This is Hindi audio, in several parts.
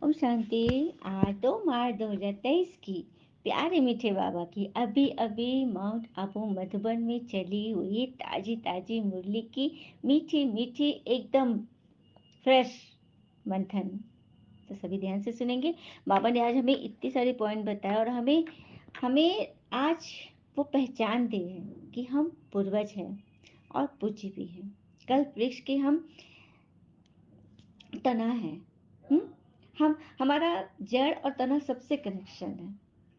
ओम शांति। आज 2 मार्च 2023 की प्यारे मीठे बाबा की अभी अभी माउंट आबू मधुबन में चली हुई ताजी ताजी मुरली की मीठी मीठी एकदम फ्रेश मंथन। तो सभी ध्यान से सुनेंगे। बाबा ने आज हमें इतनी सारी पॉइंट बताया और हमें हमें आज वो पहचान दी है कि हम पूर्वज हैं और पूज्य भी हैं। कल्प वृक्ष के हम तना है। हम्म? हम हमारा जड़ और तना सबसे कनेक्शन है।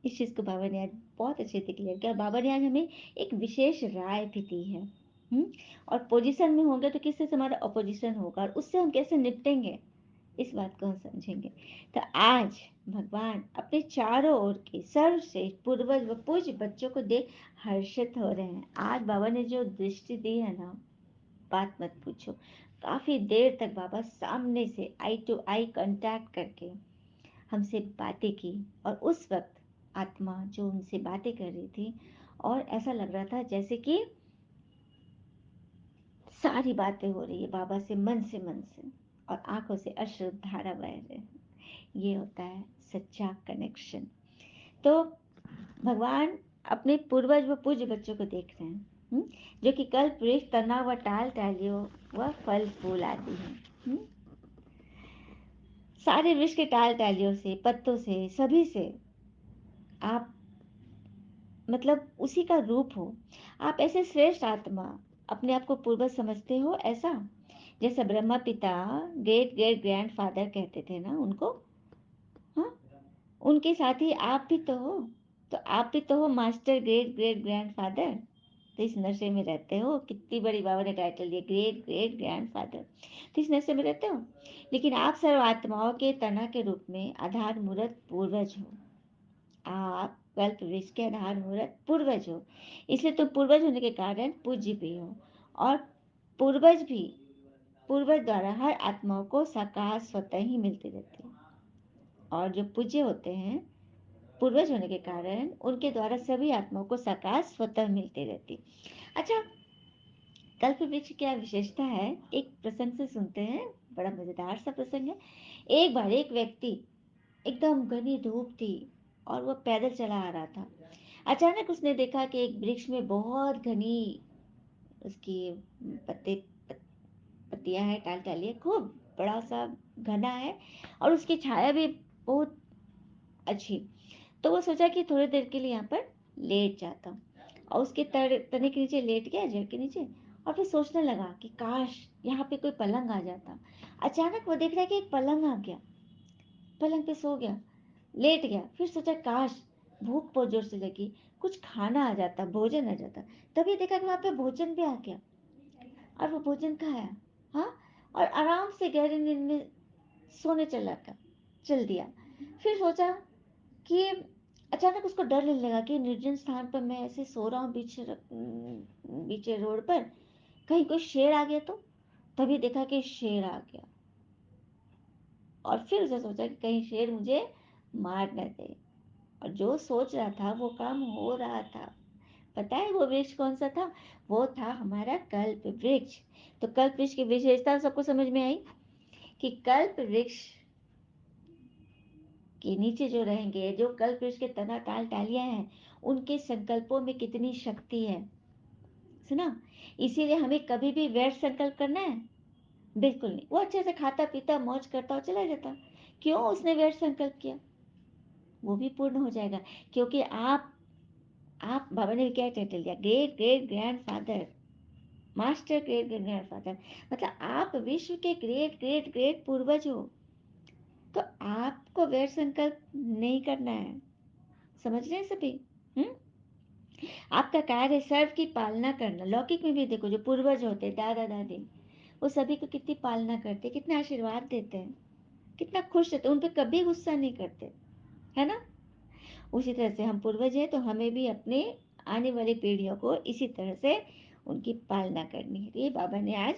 इस चीज को बाबा ने आज बहुत अच्छे से क्लियर किया। बाबा ने आज हमें एक विशेष राय भी दी है। हम्म? और पोजीशन में होंगे तो किससे हमारा अपोजिशन होगा और उससे हम कैसे निपटेंगे, इस बात को हम समझेंगे। तो आज भगवान अपने चारों ओर के सर्वश्रेष्ठ पूर्वज व पूज्य बच्चों को देख हर्षित हो रहे हैं। आज बाबा ने जो दृष्टि दी है ना, बात मत पूछो। काफी देर तक बाबा सामने से आई टू आई कांटेक्ट करके हमसे बातें की और उस वक्त आत्मा जो उनसे बातें कर रही थी और ऐसा लग रहा था जैसे कि सारी बातें हो रही है बाबा से मन से और आंखों से अश्रु धारा बह रहे हैं। ये होता है सच्चा कनेक्शन। तो भगवान अपने पूर्वज व पूज्य बच्चों को देख रहे हैं, जो कि कल्प वृक्ष तना व टाल टालियों व फल फूल आदि हैं। सारे वृक्ष के टाल टालियों से पत्तों से सभी से आप मतलब उसी का रूप हो। आप ऐसे श्रेष्ठ आत्मा अपने आप को पूर्वज समझते हो, ऐसा जैसे ब्रह्मा पिता ग्रेट ग्रेट ग्रैंड फादर कहते थे ना उनको। हाँ, उनके साथ ही आप भी तो हो। तो आप भी तो हो master great great grand father. तो इस नशे में रहते हो। कितनी बड़ी बाबा ने टाइटल दिया, ग्रेट ग्रेट ग्रैंड फादर। तो इस नशे में रहते हो, लेकिन आप सर्व आत्माओं के तना के रूप में आधार मूर्त पूर्वज हो। आप कल्प वृक्ष के आधार मूर्त पूर्वज हो, इसलिए तुम पूर्वज होने के कारण पूज्य भी हो। और पूर्वज भी पूर्वज द्वारा हर आत्माओं को साकार स्वतः ही मिलती रहती है। और जो पूज्य होते हैं पूर्वज होने के कारण उनके द्वारा सभी आत्माओं को साकार स्वतः मिलती रहती। अच्छा, कल्प वृक्ष की क्या विशेषता है, एक प्रसंग से सुनते हैं। बड़ा मजेदार सा प्रसंग है। एक बार एक व्यक्ति, एकदम घनी धूप थी और वह पैदल चला आ रहा था। अचानक उसने देखा कि एक वृक्ष में बहुत घनी उसकी पत्ते पत्तियां हैं, टाल टालियां, खूब बड़ा सा घना है और उसकी छाया भी बहुत अच्छी। तो वो सोचा कि थोड़ी देर के लिए यहाँ पर लेट जाता हूँ और उसके तने के नीचे लेट गया, जड़ के नीचे। और फिर सोचने लगा कि काश यहाँ पे कोई पलंग आ जाता। अचानक वो देख रहा है कि एक पलंग आ गया, पलंग पे सो गया, लेट गया। फिर सोचा काश भूख बहुत जोर से लगी, कुछ खाना आ जाता, भोजन आ जाता। तभी देखा कि वहां पे भोजन भी आ गया और वो भोजन खाया। हाँ, और आराम से गहरी नींद में सोने चल दिया। फिर सोचा कि अचानक उसको डर लगने लगा कि निर्जन स्थान पर मैं ऐसे सो रहा हूँ बीच रोड पर, कहीं कोई शेर आ गया तो। तभी देखा कि शेर आ गया और फिर उसे सोचा कि कहीं शेर मुझे मार न दे। और जो सोच रहा था वो काम हो रहा था। पता है वो वृक्ष कौन सा था? वो था हमारा कल्प वृक्ष। तो कल्प वृक्ष की विशेषता सबको समझ में आई कि कल्प वृक्ष के नीचे जो रहेंगे, जो कल्प वृक्ष के तना टाल टालियां हैं, उनके संकल्पों में कितनी शक्ति है। सुना? इसीलिए हमें कभी भी व्यर्थ संकल्प करना है बिल्कुल नहीं। वो अच्छे से खाता पीता मौज करता और चला जाता। क्यों उसने व्यर्थ संकल्प किया? वो भी पूर्ण हो जाएगा। क्योंकि आप बाबा ने क्या टाइटल दिया, great great grand father, master great great grand father. मतलब आप विश्व के ग्रेट ग्रेट ग्रेट पूर्वज हो। तो आपको व्यर्थ संकल्प नहीं करना है। समझ रहे हैं सभी? हम्म? आपका कार्य है सर्व की पालना करना। लौकिक में भी देखो, जो पूर्वज होते दादा दादी, वो सभी को कितनी पालना करते, कितने आशीर्वाद देते हैं, कितना खुश रहते, उन पे कभी गुस्सा नहीं करते, है ना? उसी तरह से हम पूर्वज हैं तो हमें भी अपने आने वाली पीढ़ियों को इसी तरह से उनकी पालना करनी है। तो ये बाबा ने आज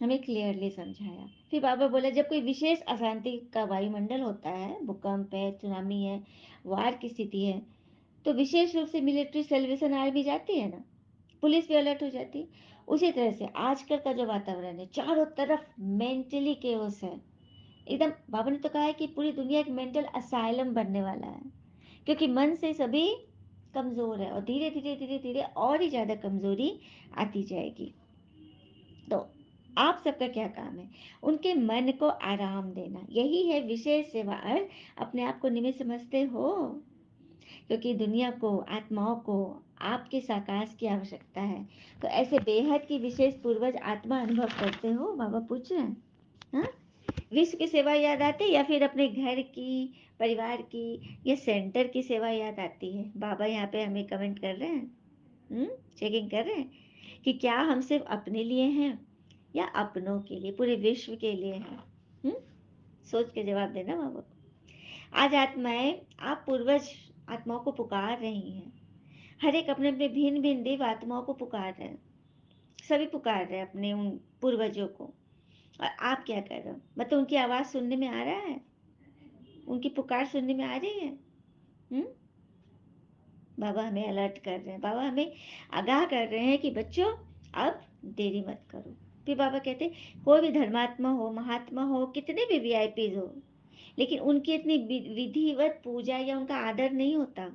हमें क्लियरली समझाया। फिर बाबा बोला जब कोई विशेष अशांति का वायुमंडल होता है, भूकंप है, सुनामी है, वार की स्थिति है, तो विशेष रूप से मिलिट्री सेल्वेशन आर्मी जाती है ना, पुलिस भी अलर्ट हो जाती है। उसी तरह से आजकल का जो वातावरण है, चारों तरफ मेंटली केओस है, एकदम बाबा ने तो कहा है कि पूरी दुनिया एक मेंटल असाइलम बनने वाला है, क्योंकि मन से सभी कमजोर है और धीरे धीरे धीरे धीरे और ही ज्यादा कमजोरी आती जाएगी। तो आप सबका क्या काम है? उनके मन को आराम देना, यही है विशेष सेवा। और अपने आप को निमित्त समझते हो, क्योंकि दुनिया को, आत्माओं को आपके साकाश की आवश्यकता है। तो ऐसे बेहद की विशेष पूर्वज आत्मा अनुभव करते हो? बाबा पूछ रहे हैं। हाँ, विश्व की सेवा याद आती है या फिर अपने घर की, परिवार की या सेंटर की सेवा याद आती है? बाबा यहाँ पे हमें कमेंट कर रहे हैं, चेकिंग कर रहे हैं कि क्या हम सिर्फ अपने लिए हैं या अपनों के लिए, पूरे विश्व के लिए हैं। सोच के जवाब देना बाबा। आज आत्माएं, आप पूर्वज आत्माओं को पुकार रही हैं। हर एक अपने अपने भिन्न भिन्न देव आत्माओं को पुकार रहे हैं। सभी पुकार रहे हैं अपने उन पूर्वजों को। और आप क्या कर रहे हो? मतलब उनकी आवाज सुनने में आ रहा है? उनकी पुकार सुनने में आ रही है? हम्म बाबा हमें अलर्ट कर रहे हैं, बाबा हमें आगाह कर रहे हैं कि बच्चों, अब देरी मत करो। फिर बाबा कहते हैं, कोई भी धर्मात्मा हो, महात्मा हो, कितने भी वीआईपीज हो, लेकिन उनकी इतनी विधिवत पूजा या उनका आदर नहीं होता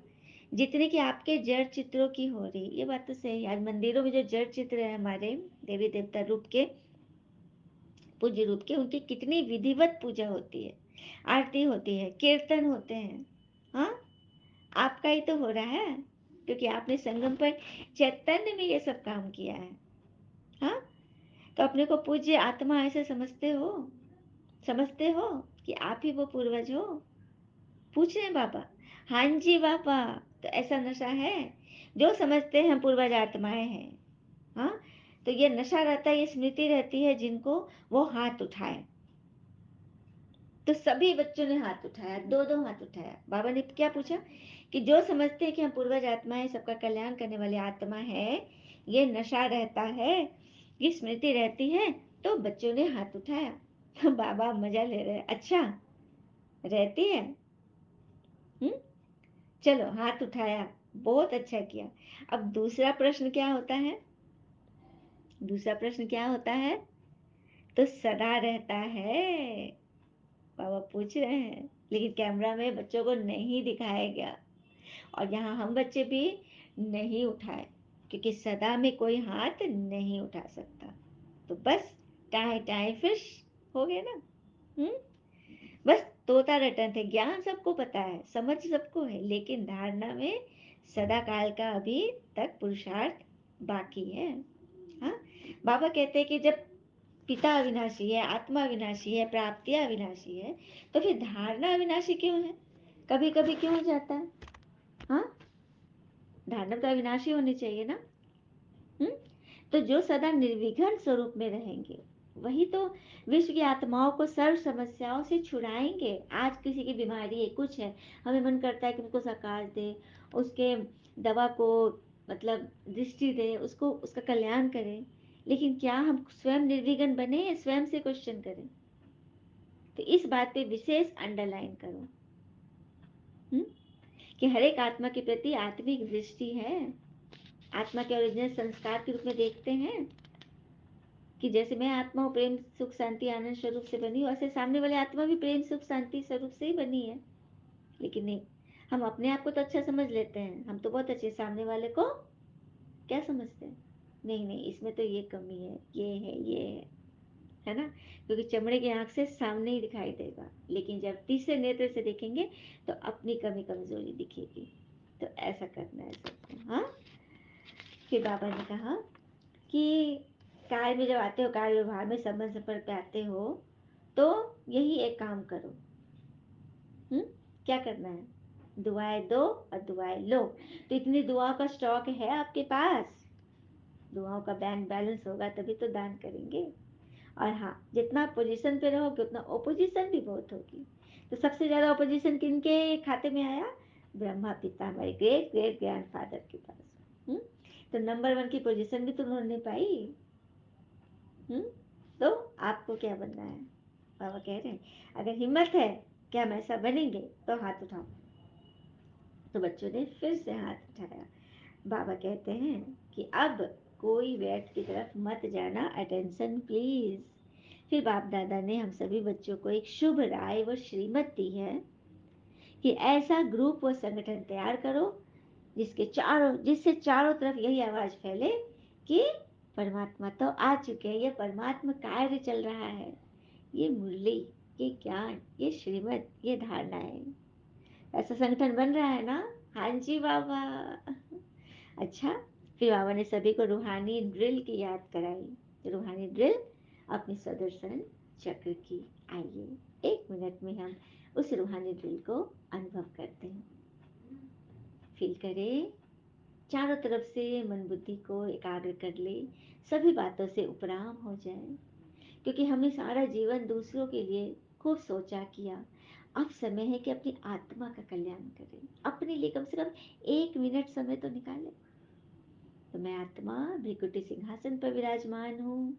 जितने कि आपके जड़ चित्रों की हो रही। ये बात तो सही है। आज मंदिरों में जो जड़ चित्र है हमारे देवी देवता रूप के, पूज्य रूप के, उनकी कितनी विधिवत पूजा होती है, आरती होती है, कीर्तन होते हैं। हाँ, आपका ही तो हो रहा है, क्योंकि आपने संगम पर चैतन्य में ये सब काम किया है। हाँ, तो अपने को पूज्य आत्मा ऐसे समझते हो? समझते हो कि आप ही वो पूर्वज हो? पूछ रहे हैं बाबा। हाँ जी बाबा। तो ऐसा नशा है, जो समझते हैं हम पूर्वज आत्माएं हैं। हाँ, तो ये नशा रहता है, ये स्मृति रहती है, जिनको वो हाथ उठाए। तो सभी बच्चों ने हाथ उठाया, दो दो हाथ उठाया। बाबा ने क्या पूछा कि जो समझते हैं कि हम पूर्वज आत्माएं, सबका कल्याण करने वाली आत्मा है, ये नशा रहता है, ये स्मृति रहती है। तो बच्चों ने हाथ उठाया। बाबा मजा ले रहे हैं। अच्छा, रहती है। हम्म चलो, हाथ उठाया, बहुत अच्छा किया। अब दूसरा प्रश्न क्या होता है? दूसरा प्रश्न क्या होता है? तो सदा रहता है, बाबा पूछ रहे हैं, लेकिन कैमरा में बच्चों को नहीं दिखाया गया। और यहाँ हम बच्चे भी नहीं उठाए, क्योंकि सदा में कोई हाथ नहीं उठा सकता। तो बस टाए टाए फिश हो गए ना। हम्म बस तोता रटन थे। ज्ञान सबको पता है, समझ सबको है, लेकिन धारणा में सदा काल का अभी तक पुरुषार्थ बाकी है। हाँ, बाबा कहते हैं कि जब पिता अविनाशी है, आत्मा अविनाशी है, प्राप्तियां अविनाशी है, तो फिर धारणा अविनाशी क्यों है? कभी कभी क्यों हो जाता है? हाँ, धारणा तो अविनाशी होनी चाहिए ना। हम्म तो जो सदा निर्विघ्न स्वरूप में रहेंगे, वही तो विश्व की आत्माओं को सर्व समस्याओं से छुड़ाएंगे। आज किसी की बीमारी है, कुछ है, हमें मन करता है कि उसको सकाश दे, उसके दवा को, मतलब दृष्टि दे, उसको, उसका कल्याण करें। लेकिन क्या हम स्वयं निर्विघ्न बने या स्वयं से क्वेश्चन करें? तो इस बात पे विशेष अंडरलाइन करो, हम्म कि हर एक आत्मा के प्रति आत्मिक दृष्टि है। आत्मा के ओरिजिनल संस्कार के रूप में देखते हैं कि जैसे मैं आत्मा हूँ, प्रेम सुख शांति आनंद स्वरूप से बनी हूँ, वैसे सामने वाले आत्मा भी प्रेम सुख शांति स्वरूप से ही बनी है। लेकिन नहीं, हम अपने आप को तो अच्छा समझ लेते हैं, हम तो बहुत अच्छे, सामने वाले को क्या समझते हैं? नहीं नहीं, इसमें तो ये कमी है, ये है, ये है ना। क्योंकि चमड़े की आंख से सामने ही दिखाई देगा, लेकिन जब तीसरे नेत्र से देखेंगे तो अपनी कमी कमजोरी दिखेगी। तो ऐसा करना है सबको। हाँ, फिर बाबा ने कहा कि कार्य में जब आते हो, कार्य व्यवहार में, संबंध संपर्क पे आते हो, तो यही एक काम करो। हम्म क्या करना है? दुआएं दो और दुआएं लो। तो इतनी दुआओं का स्टॉक है आपके पास, दुआओं का बैंक बैलेंस होगा तभी तो दान करेंगे। और हाँ, जितना पोजीशन पे रहोगे उतना ओपोजिशन भी बहुत होगी। तो सबसे ज्यादा ओपोजिशन किनके खाते में आया? ब्रह्मा पिता, हमारे ग्रेट ग्रेट ग्रैंडफादर के पास। हम्म तो नंबर वन की पोजीशन भी तो उन्होंने पाई। हम्म तो आपको क्या बनना है? बाबा कह रहे हैं, अगर हिम्मत है कि हम ऐसा बनेंगे तो हाथ उठाओ। तो बच्चों ने फिर से हाथ उठाया। बाबा कहते हैं कि अब कोई वेट की तरफ मत जाना, अटेंशन प्लीज। फिर बाप दादा ने हम सभी बच्चों को एक शुभ राय व श्रीमत दी है कि ऐसा ग्रुप व संगठन तैयार करो जिससे चारों तरफ यही आवाज फैले कि परमात्मा तो आ चुके हैं, ये परमात्मा कार्य चल रहा है, ये मुरली, ये ज्ञान, ये श्रीमत, ये धारणाएं। ऐसा संगठन बन रहा है ना? हाँ जी बाबा। अच्छा, फिर बाबा ने सभी को रूहानी ड्रिल की याद कराई। रूहानी ड्रिल अपनी सुदर्शन चक्र की। आइए 1 मिनट में हम उस रूहानी ड्रिल को अनुभव करते हैं। फील करें, चारों तरफ से मन बुद्धि को एकाग्र कर ले, सभी बातों से उपराम हो जाए, क्योंकि हमने सारा जीवन दूसरों के लिए खूब सोचा किया। अब समय है कि अपनी आत्मा का कल्याण करें, अपने लिए कम से कम 1 मिनट समय तो निकालें। तो मैं आत्मा भृकुटी सिंहासन पर विराजमान हूँ।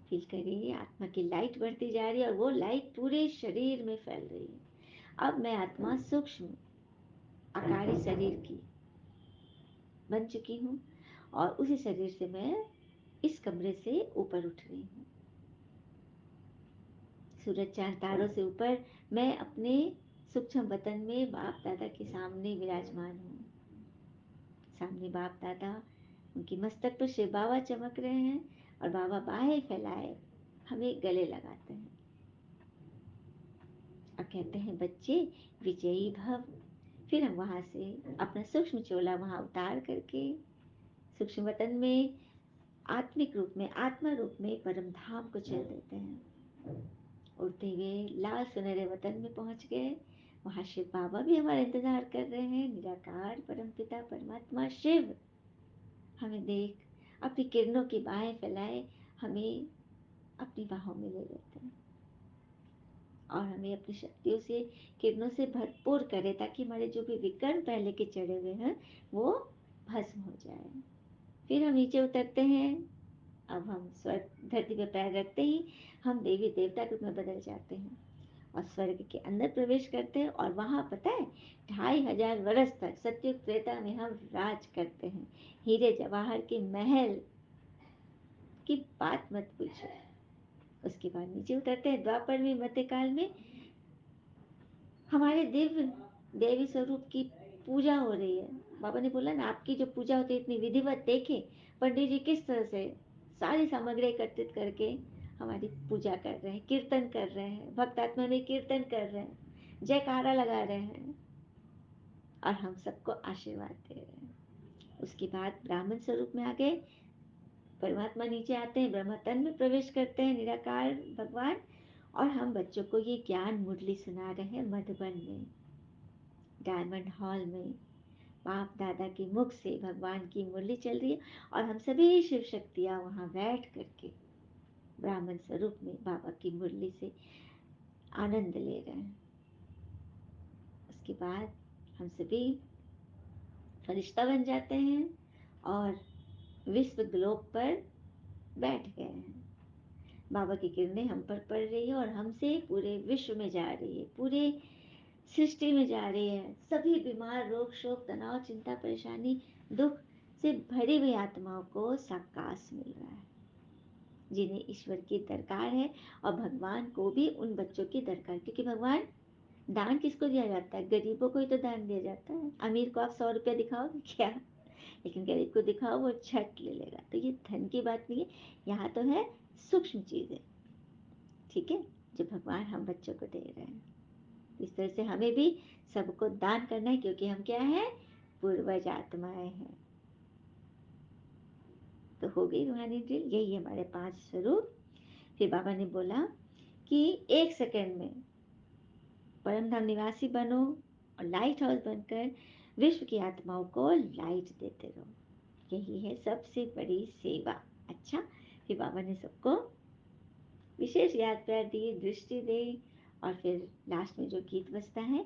फील करिए, आत्मा की लाइट बढ़ती जा रही है और वो लाइट पूरे शरीर में फैल रही है। अब मैं आत्मा सूक्ष्म आकारी शरीर की बन चुकी हूँ और उसी शरीर से मैं इस कमरे से ऊपर उठ रही हूँ। सूरज चांद तारों से ऊपर मैं अपने सूक्ष्म वतन में बाप दादा के सामने विराजमान हूँ। सामने बाप दादा, उनकी मस्तक पर शिव बाबा चमक रहे हैं और बाबा बाहें फैलाए हमें गले लगाते हैं और कहते हैं, बच्चे विजयी भव। फिर हम वहां से अपना सूक्ष्म चोला वहां उतार करके सूक्ष्म वतन में आत्मिक रूप में, आत्मा रूप में परम धाम को चल देते हैं। उड़ते हुए लाल सुनहरे वतन में पहुंच गए। वहां शिव बाबा भी हमारा इंतजार कर रहे हैं। निराकार परम पिता परमात्मा शिव हमें देख अपनी किरणों की बाहें फैलाए हमें अपनी बाहों में ले लेते हैं और हमें अपनी शक्तियों से, किरणों से भरपूर करे, ताकि हमारे जो भी विकर्ण पहले के चढ़े हुए हैं वो भस्म हो जाए। फिर हम नीचे उतरते हैं। अब हम स्वर्ग धरती पर पैर रखते ही हम देवी देवता के रूप में बदल जाते हैं और स्वर्ग के अंदर प्रवेश करते हैं। और वहां पता है, 2500 वर्ष तक सत्युग त्रेता में हम राज करते हैं। हीरे जवाहर के महल की बात मत पूछो। उसके बाद नीचे उतरते हैं द्वापर में, मध्यकाल में हमारे दिव्य देवी स्वरूप की पूजा हो रही है। बाबा ने बोला ना, आपकी जो पूजा होती है इतनी विधिवत, देखे पंडित जी किस तरह से सारी सामग्री एकत्रित करके हमारी पूजा कर रहे हैं, कीर्तन कर रहे हैं, भक्त आत्मा में कीर्तन कर रहे हैं, जयकारा लगा रहे हैं और हम सबको आशीर्वाद दे रहे हैं। उसके बाद ब्राह्मण स्वरूप में आ गए। परमात्मा नीचे आते हैं, ब्रह्म तन में प्रवेश करते हैं निराकार भगवान, और हम बच्चों को ये ज्ञान मुरली सुना रहे हैं मधुबन में, डायमंड हॉल में। बाप दादा के मुख से भगवान की मुरली चल रही है और हम सभी शिव शक्तियाँ वहाँ बैठ करके ब्राह्मण स्वरूप में बाबा की मुरली से आनंद ले रहे हैं। उसके बाद हम सभी फरिश्ता बन जाते हैं और विश्व ग्लोब पर बैठ गए हैं। बाबा की किरणें हम पर पड़ रही है और हमसे पूरे विश्व में जा रही है, पूरे सृष्टि में जा रही है। सभी बीमार, रोग शोक तनाव चिंता परेशानी दुख से भरी हुई आत्माओं को साकाश मिल रहा है, जिन्हें ईश्वर की दरकार है और भगवान को भी उन बच्चों की दरकार। क्योंकि भगवान, दान किसको दिया जाता है? गरीबों को ही तो दान दिया जाता है। अमीर को आप 100 रुपया दिखाओगे क्या? लेकिन गरीब को दिखाओ, वो झट ले लेगा। तो ये धन की बात नहीं है, यहाँ तो है सूक्ष्म चीजें, ठीक है, जो भगवान हम बच्चों को दे रहे हैं। इस तरह से हमें भी सबको दान करना है, क्योंकि हम क्या है? पूर्वज आत्माएं हैं। तो हो गई रूहानी ड्रिल, यही हमारे 5 स्वरूप। फिर बाबा ने बोला कि 1 सेकंड में परम धाम निवासी बनो और लाइट हाउस बनकर विश्व की आत्माओं को लाइट देते रहो। यही है सबसे बड़ी सेवा। अच्छा, फिर बाबा ने सबको विशेष याद प्यार दिए, दृष्टि दी, और फिर लास्ट में जो गीत बजता है,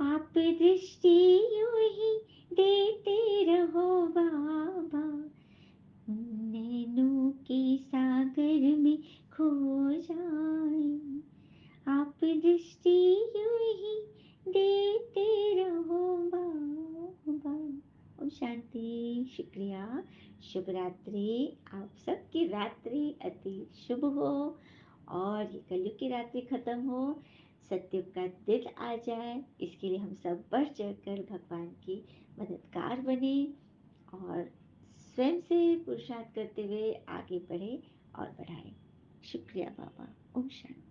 आप दृष्टि यूं ही देते रहो बाबा, नैनों के सागर में खो जाए। आप दृष्टि यूं ही देते रहो बाबा। ओम शांति। शुक्रिया। शुभ रात्रि। आप सबकी रात्रि अति शुभ हो और ये कलयुग की रात्रि खत्म हो, सतयुग का दिन आ जाए, इसके लिए हम सब बढ़ चढ़कर भगवान की मददगार बने और स्वयं से पुरुषार्थ करते हुए आगे बढ़े और बढ़ाएं। शुक्रिया बाबा। ओम शांति।